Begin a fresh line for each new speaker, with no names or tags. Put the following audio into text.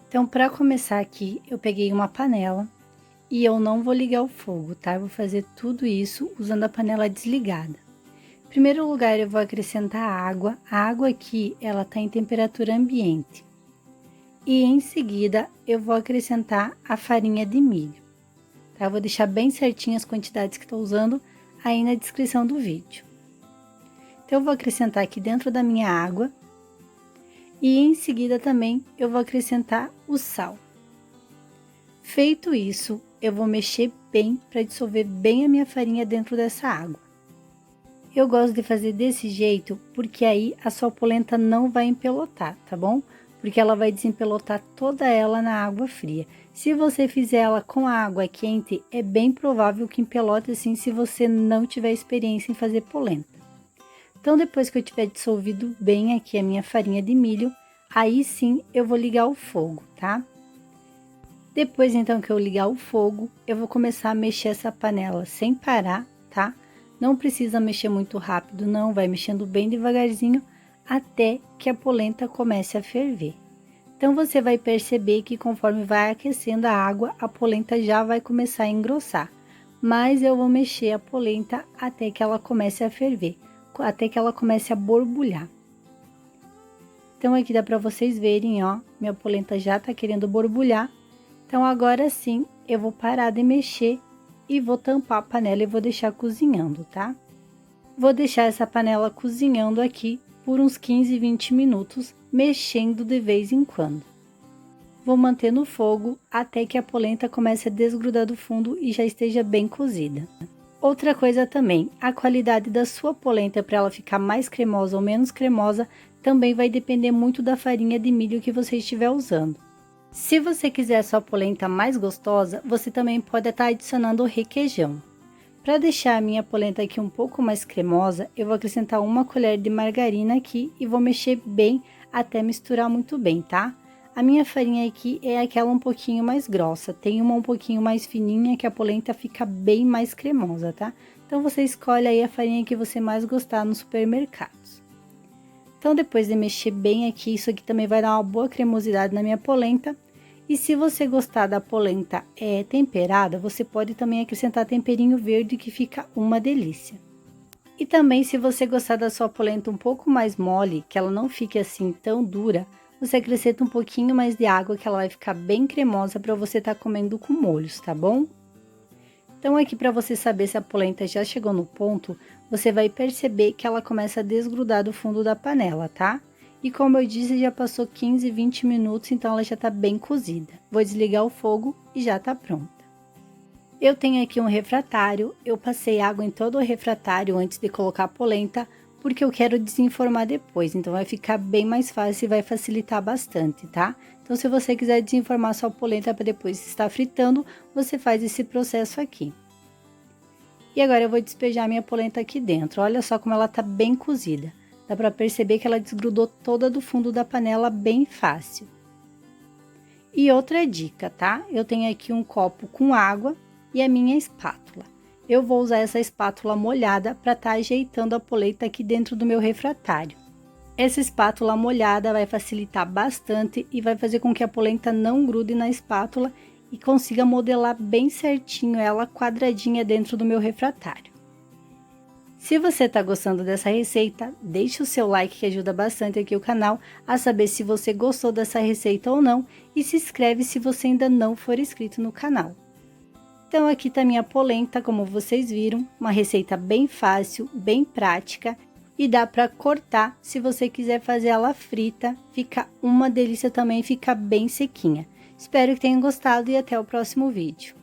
Então, para começar aqui, eu peguei uma panela e eu não vou ligar o fogo, tá? Eu vou fazer tudo isso usando a panela desligada. Em primeiro lugar, eu vou acrescentar água. A água aqui, ela tá em temperatura ambiente. E em seguida, eu vou acrescentar a farinha de milho, tá? Eu vou deixar bem certinho as quantidades que estou usando aí na descrição do vídeo. Então, eu vou acrescentar aqui dentro da minha água. E em seguida também eu vou acrescentar o sal. Feito isso, eu vou mexer bem para dissolver bem a minha farinha dentro dessa água. Eu gosto de fazer desse jeito porque aí a sua polenta não vai empelotar, tá bom? Porque ela vai desempelotar toda ela na água fria. Se você fizer ela com a água quente, é bem provável que empelote assim se você não tiver experiência em fazer polenta. Então, depois que eu tiver dissolvido bem aqui a minha farinha de milho, aí sim eu vou ligar o fogo, tá? Depois, então, que eu ligar o fogo, eu vou começar a mexer essa panela sem parar, tá? Não precisa mexer muito rápido, não, vai mexendo bem devagarzinho até que a polenta comece a ferver. Então, você vai perceber que conforme vai aquecendo a água, a polenta já vai começar a engrossar. Mas eu vou mexer a polenta até que ela comece a ferver, até que ela comece a borbulhar. Então, aqui dá para vocês verem, ó, minha polenta já tá querendo borbulhar. Então, agora sim, eu vou parar de mexer e vou tampar a panela e vou deixar cozinhando, tá? Vou deixar essa panela cozinhando aqui por uns 15, 20 minutos, mexendo de vez em quando. Vou manter no fogo até que a polenta comece a desgrudar do fundo e já esteja bem cozida. Outra coisa também, a qualidade da sua polenta para ela ficar mais cremosa ou menos cremosa também vai depender muito da farinha de milho que você estiver usando. Se você quiser a sua polenta mais gostosa, você também pode estar adicionando o requeijão. Para deixar a minha polenta aqui um pouco mais cremosa, eu vou acrescentar uma colher de margarina aqui e vou mexer bem até misturar muito bem, tá? A minha farinha aqui é aquela um pouquinho mais grossa, tem uma um pouquinho mais fininha que a polenta fica bem mais cremosa, tá? Então, você escolhe aí a farinha que você mais gostar nos supermercados. Então, depois de mexer bem aqui, isso aqui também vai dar uma boa cremosidade na minha polenta. E se você gostar da polenta temperada, você pode também acrescentar temperinho verde que fica uma delícia. E também, se você gostar da sua polenta um pouco mais mole, que ela não fique assim tão dura, você acrescenta um pouquinho mais de água que ela vai ficar bem cremosa para você estar comendo com molhos, tá bom? Então, aqui para você saber se a polenta já chegou no ponto, você vai perceber que ela começa a desgrudar do fundo da panela, tá? E como eu disse, já passou 15, 20 minutos, então ela já tá bem cozida. Vou desligar o fogo e já tá pronta. Eu tenho aqui um refratário, eu passei água em todo o refratário antes de colocar a polenta, porque eu quero desenformar depois, então vai ficar bem mais fácil e vai facilitar bastante, tá? Então, se você quiser desenformar sua polenta para depois estar fritando, você faz esse processo aqui. E agora eu vou despejar minha polenta aqui dentro, olha só como ela tá bem cozida. Dá para perceber que ela desgrudou toda do fundo da panela bem fácil. E outra dica, tá? Eu tenho aqui um copo com água e a minha espátula. Eu vou usar essa espátula molhada para estar ajeitando a polenta aqui dentro do meu refratário. Essa espátula molhada vai facilitar bastante e vai fazer com que a polenta não grude na espátula e consiga modelar bem certinho ela quadradinha dentro do meu refratário. Se você está gostando dessa receita, deixe o seu like que ajuda bastante aqui o canal a saber se você gostou dessa receita ou não e se inscreve se você ainda não for inscrito no canal. Então, aqui tá minha polenta, como vocês viram, uma receita bem fácil, bem prática e dá para cortar se você quiser fazer ela frita, fica uma delícia também, fica bem sequinha. Espero que tenham gostado e até o próximo vídeo.